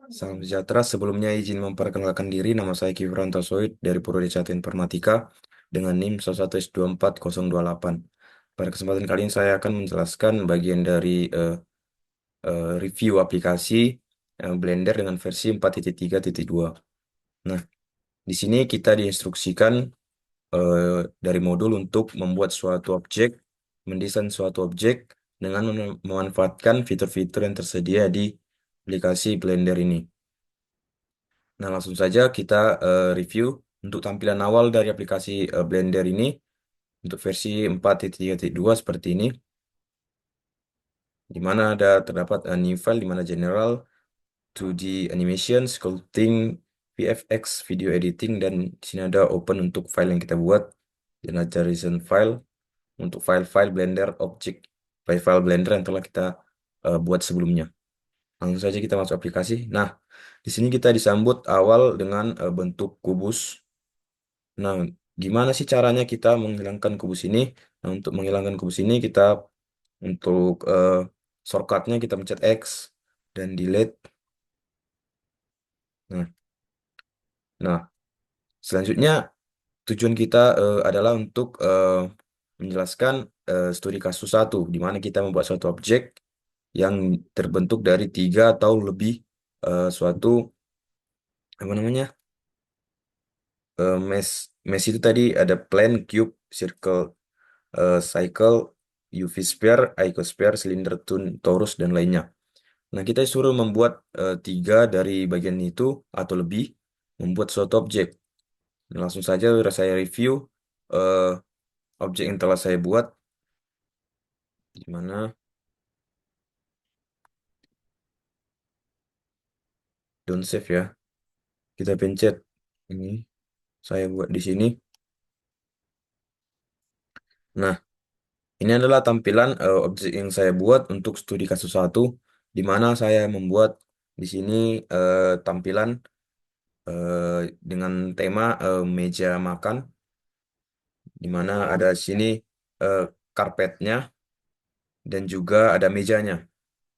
Salam sejahtera. Sebelumnya izin memperkenalkan diri. Nama saya Kifran Tosoid dari Prodi Satu Informatika dengan NIM 1124028. Pada kesempatan kali ini saya akan menjelaskan bagian dari review aplikasi Blender dengan versi 4.3.2. Nah, di sini kita diinstruksikan dari modul untuk membuat suatu objek, mendesain suatu objek dengan memanfaatkan fitur-fitur yang tersedia di aplikasi Blender ini. Nah, langsung saja kita review untuk tampilan awal dari aplikasi Blender ini untuk versi 4.3.2 seperti ini, di mana terdapat new file di mana general, 2D animation, sculpting, VFX, video editing, dan di sini ada open untuk file yang kita buat, dan ada recent file untuk file-file Blender object, file-file Blender yang telah kita buat sebelumnya. Langsung saja kita masuk aplikasi. Nah, di sini kita disambut awal dengan bentuk kubus. Nah, gimana sih caranya kita menghilangkan kubus ini? Nah, untuk menghilangkan kubus ini kita untuk shortcutnya kita pencet X dan delete. Nah, nah selanjutnya tujuan kita adalah untuk menjelaskan studi kasus satu, di mana kita membuat suatu objek yang terbentuk dari tiga atau lebih suatu apa namanya mesh. Mesh itu tadi ada plane, cube, circle, cycle, UV sphere, icosphere, cylinder, tune, torus, dan lainnya. Nah, kita disuruh membuat tiga dari bagian itu atau lebih, membuat suatu objek. Nah, langsung saja saya review eh, objek yang telah saya buat, di mana don't save ya. Kita pencet ini, saya buat di sini. Nah, ini adalah tampilan objek yang saya buat untuk studi kasus satu, di mana saya membuat di sini tampilan dengan tema meja makan, di mana ada di sini eh, karpetnya dan juga ada mejanya.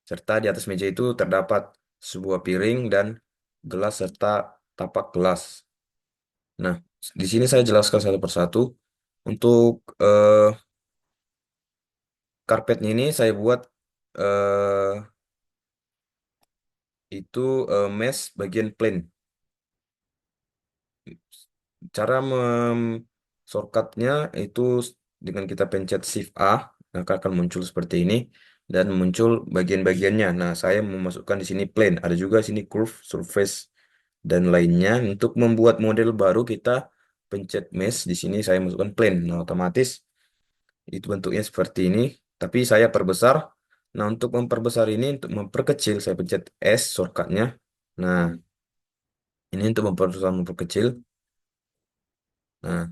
Serta di atas meja itu terdapat sebuah piring dan gelas serta tapak gelas. Nah, di sini saya jelaskan satu persatu. Untuk karpetnya ini saya buat eh, itu mesh bagian plain. Cara shortcutnya itu dengan kita pencet Shift A, maka akan muncul seperti ini dan muncul bagian-bagiannya. Nah, saya memasukkan di sini plane, ada juga sini curve, surface, dan lainnya. Untuk membuat model baru kita pencet mesh, di sini saya masukkan plane. Nah, otomatis itu bentuknya seperti ini, tapi saya perbesar. Nah, untuk memperbesar ini, untuk memperkecil, saya pencet S shortcutnya. Nah, ini untuk memperbesar, memperkecil. Nah,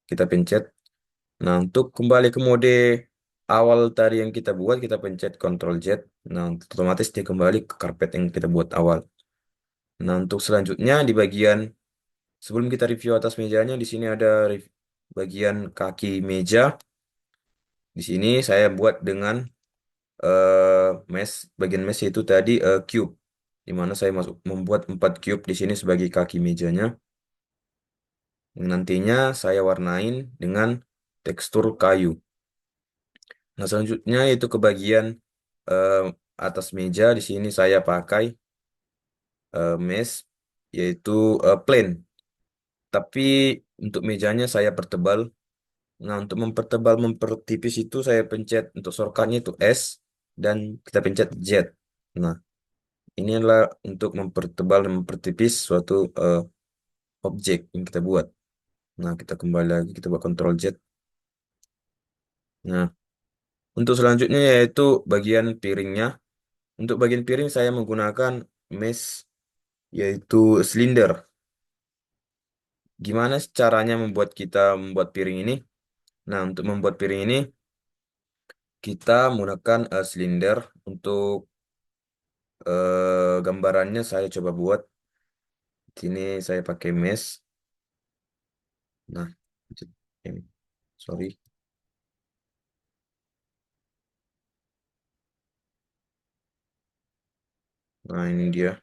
kita pencet. Nah, untuk kembali ke mode awal tadi yang kita buat, kita pencet Ctrl Z. Nah, otomatis dia kembali ke karpet yang kita buat awal. Nah, untuk selanjutnya di bagian sebelum kita review atas mejanya, di sini ada bagian kaki meja. Di sini saya buat dengan mesh, bagian mesh itu tadi cube, di mana saya membuat 4 cube di sini sebagai kaki mejanya. Nantinya saya warnain dengan tekstur kayu. Nah, selanjutnya itu ke bagian eh, atas meja. Di sini saya pakai mesh, yaitu plain. Tapi untuk mejanya saya pertebal. Nah, untuk mempertebal, mempertipis itu saya pencet untuk shortcutnya itu S dan kita pencet Z. Nah, ini adalah untuk mempertebal dan mempertipis suatu objek yang kita buat. Nah, kita kembali lagi, kita buat Ctrl Z. Nah, untuk selanjutnya yaitu bagian piringnya. Untuk bagian piring saya menggunakan mesh, yaitu silinder. Gimana caranya membuat piring ini? Nah, untuk membuat piring ini kita menggunakan silinder. Untuk gambarannya saya coba buat. Di sini saya pakai mesh. Nah, ini, sorry. Nah, ini dia.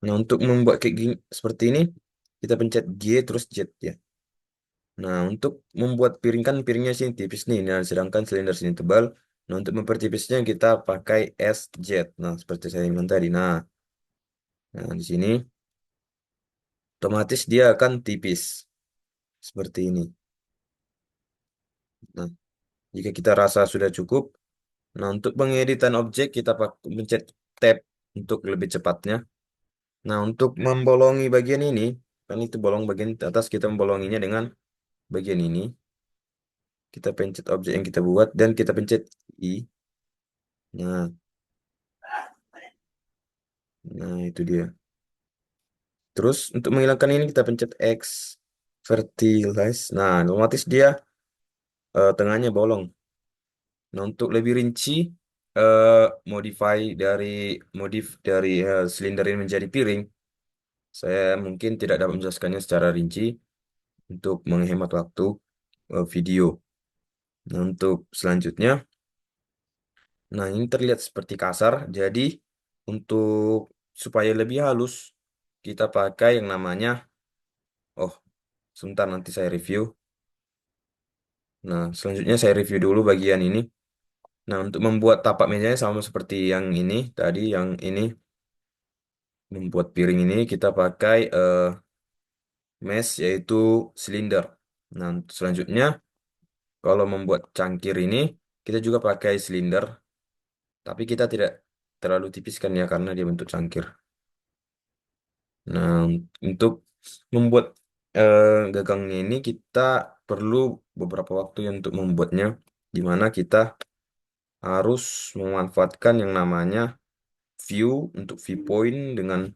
Nah, untuk membuat kayak gini seperti ini, kita pencet G terus Z ya. Nah, untuk membuat piring kan piringnya sini tipis nih, nah sedangkan silinder sini tebal. Nah, untuk mempertipisnya kita pakai S Z. Nah, seperti saya bilang tadi. Nah, di sini otomatis dia akan tipis seperti ini. Nah, jika kita rasa sudah cukup, nah untuk pengeditan objek kita pencet tab untuk lebih cepatnya. Nah, untuk membolongi bagian ini, kan itu bolong bagian atas, kita membolonginya dengan bagian ini. Kita pencet objek yang kita buat dan kita pencet I. Nah, nah itu dia. Terus untuk menghilangkan ini kita pencet X fertilize. Nah, otomatis dia tengahnya bolong. Nah, untuk lebih rinci eh, modify dari silinder ini menjadi piring, saya mungkin tidak dapat menjelaskannya secara rinci untuk menghemat waktu video. Nah, untuk selanjutnya, nah ini terlihat seperti kasar. Jadi untuk supaya lebih halus, kita pakai yang namanya, oh, sebentar nanti saya review. Nah, selanjutnya saya review dulu bagian ini. Nah, untuk membuat tapak mejanya sama seperti yang ini tadi, yang ini membuat piring ini kita pakai mesh yaitu silinder. Nah, untuk selanjutnya kalau membuat cangkir ini kita juga pakai silinder, tapi kita tidak terlalu tipiskan ya karena dia bentuk cangkir. Nah, untuk membuat gagangnya ini kita perlu beberapa waktu untuk membuatnya, di mana kita harus memanfaatkan yang namanya view untuk viewpoint dengan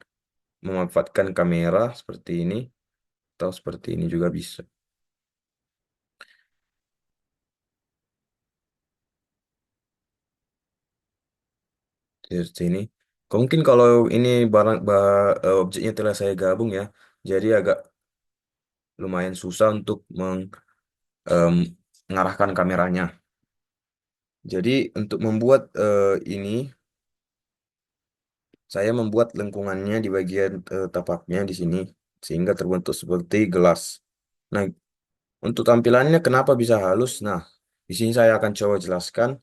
memanfaatkan kamera seperti ini atau seperti ini juga bisa. Seperti ini. Mungkin kalau ini objeknya telah saya gabung ya, jadi agak lumayan susah untuk em, mengarahkan kameranya. Jadi untuk membuat ini, saya membuat lengkungannya di bagian tapaknya di sini sehingga terbentuk seperti gelas. Nah, untuk tampilannya kenapa bisa halus? Nah, di sini saya akan coba jelaskan,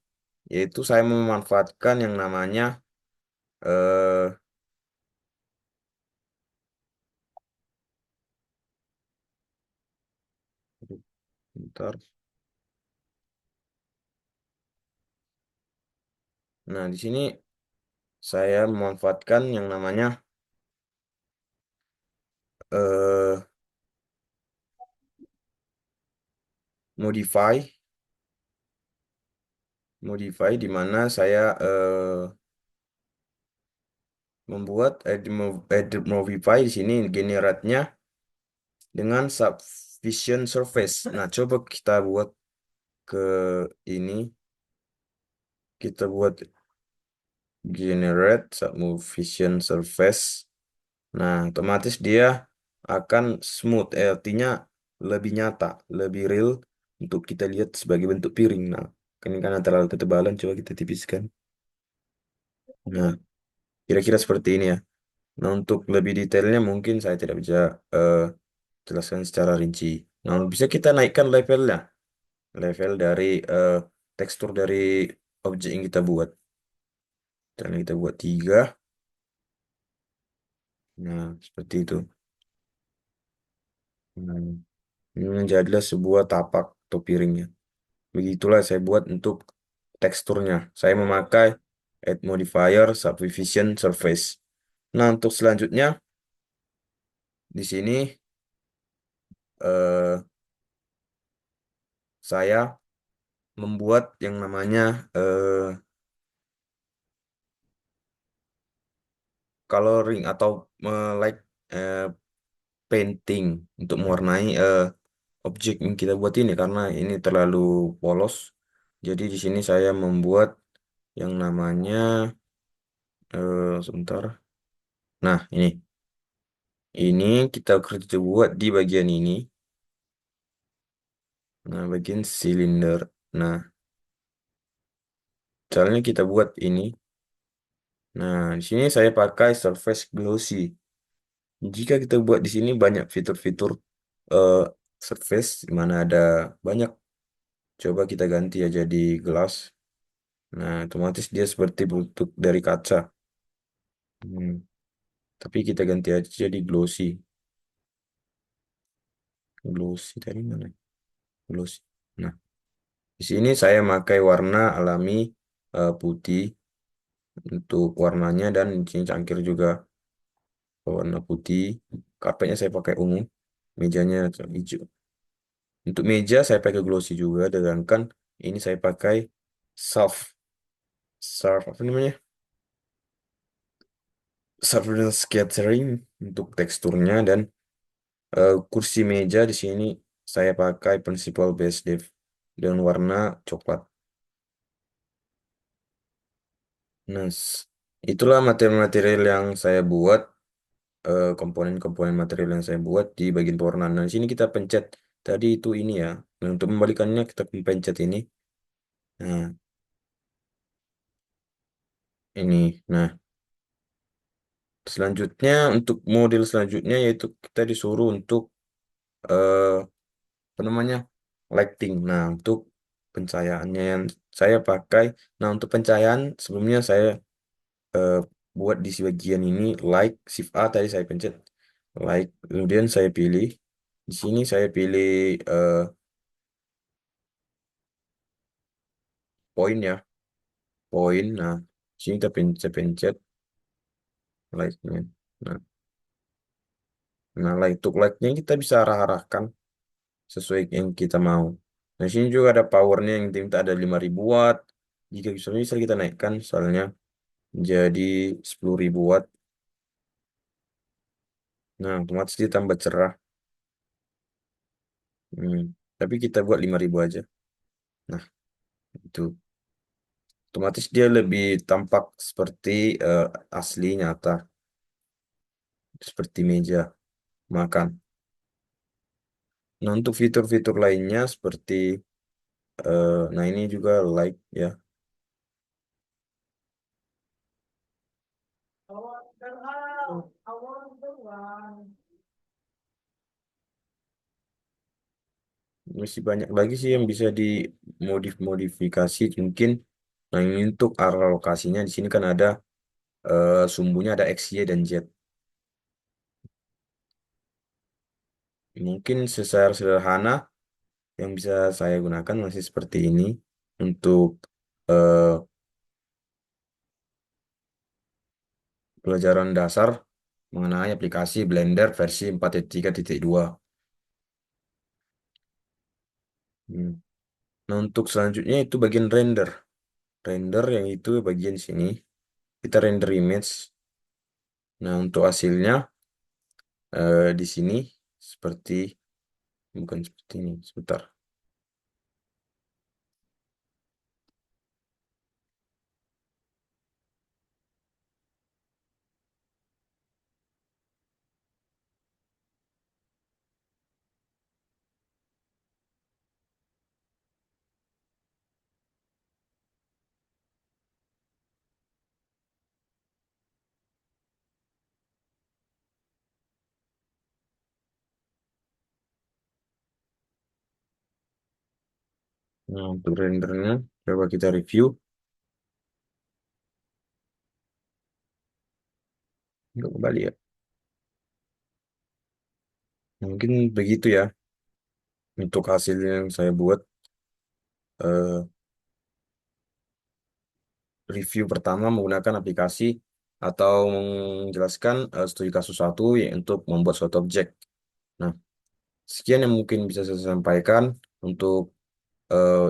yaitu saya memanfaatkan yang namanya eh bentar. Nah, di sini saya memanfaatkan yang namanya eh modify, di mana saya membuat edit modify di sini generate-nya dengan subvision surface. Nah, coba kita buat ke ini, kita buat generate subvision surface. Nah, otomatis dia akan smooth, artinya lebih nyata, lebih real untuk kita lihat sebagai bentuk piring. Nah, ini karena terlalu ketebalan, coba kita tipiskan. Nah, kira-kira seperti ini ya. Nah, untuk lebih detailnya mungkin saya tidak bisa eh, jelaskan secara rinci. Nah, bisa kita naikkan levelnya, level dari eh, tekstur dari objek yang kita buat. Dan kita buat tiga. Nah, seperti itu. Nah, ini menjadilah sebuah tapak atau piringnya. Begitulah saya buat untuk teksturnya. Saya memakai add modifier subdivision surface. Nah, untuk selanjutnya di sini eh, saya membuat yang namanya coloring atau like eh, painting untuk mewarnai objek yang kita buat ini karena ini terlalu polos. Jadi di sini saya membuat yang namanya sebentar. Nah, ini kita kerja buat di bagian ini. Nah, bagian silinder. Nah, caranya kita buat ini. Nah, di sini saya pakai Surface Glossy. Jika kita buat di sini banyak fitur-fitur eh, surface, di mana ada banyak. Coba kita ganti ya jadi gelas. Nah, otomatis dia seperti bentuk dari kaca. Hmm, Tapi kita ganti aja jadi glossy. Glossy tadi mana? Glossy. Nah, di sini saya pakai warna alami putih untuk warnanya dan di sini cangkir juga warna putih. Karpetnya saya pakai ungu, mejanya hijau. Untuk meja saya pakai glossy juga, sedangkan ini saya pakai soft, soft apa namanya? Surface scattering untuk teksturnya dan kursi meja di sini saya pakai Principal Base Def dengan warna coklat. Nah, itulah material-material yang saya buat, komponen-komponen material yang saya buat di bagian pewarnaan. Nah, di sini kita pencet tadi itu ini ya. Nah, untuk membalikannya kita pencet ini. Nah, ini. Nah, selanjutnya untuk model selanjutnya yaitu kita disuruh untuk eh, apa namanya? Lighting. Nah, untuk pencahayaannya yang saya pakai. Nah, untuk pencahayaan sebelumnya saya eh, buat di bagian ini light shift A tadi saya pencet light, kemudian saya pilih di sini saya pilih eh, poin ya, poin. Nah, sini kita pencet lightnya. Nah, light untuk lightnya kita bisa arah-arahkan sesuai yang kita mau. Nah, sini juga ada powernya yang kita ada 5.000 watt. Jika bisa kita naikkan soalnya jadi 10.000 watt. Nah, otomatis dia tambah cerah. Hmm, Tapi kita buat 5.000 aja. Nah, itu. Otomatis dia lebih tampak seperti asli nyata, seperti meja makan. Nah, untuk fitur-fitur lainnya seperti nah ini juga like ya. Masih banyak lagi sih yang bisa dimodifikasi mungkin. Nah, ini untuk arah lokasinya di sini kan ada sumbunya ada X, Y, dan Z. Mungkin secara sederhana yang bisa saya gunakan masih seperti ini untuk eh, pelajaran dasar mengenai aplikasi Blender versi 4.3.2. Hmm. Nah, untuk selanjutnya itu bagian render. Render yang itu bagian sini. Kita render image. Nah, untuk hasilnya di sini seperti, bukan seperti ini. Sebentar. Nah, untuk rendernya coba kita review. Untuk kembali ya. Mungkin begitu ya. Untuk hasil yang saya buat. eh, Review pertama menggunakan aplikasi atau menjelaskan studi kasus satu ya, untuk membuat suatu objek. Nah, sekian yang mungkin bisa saya sampaikan untuk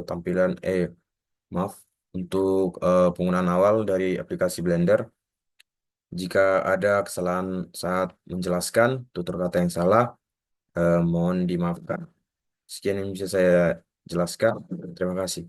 tampilan, maaf, untuk penggunaan awal dari aplikasi Blender. Jika ada kesalahan saat menjelaskan, tutur kata yang salah, mohon dimaafkan. Sekian yang bisa saya jelaskan. Terima kasih.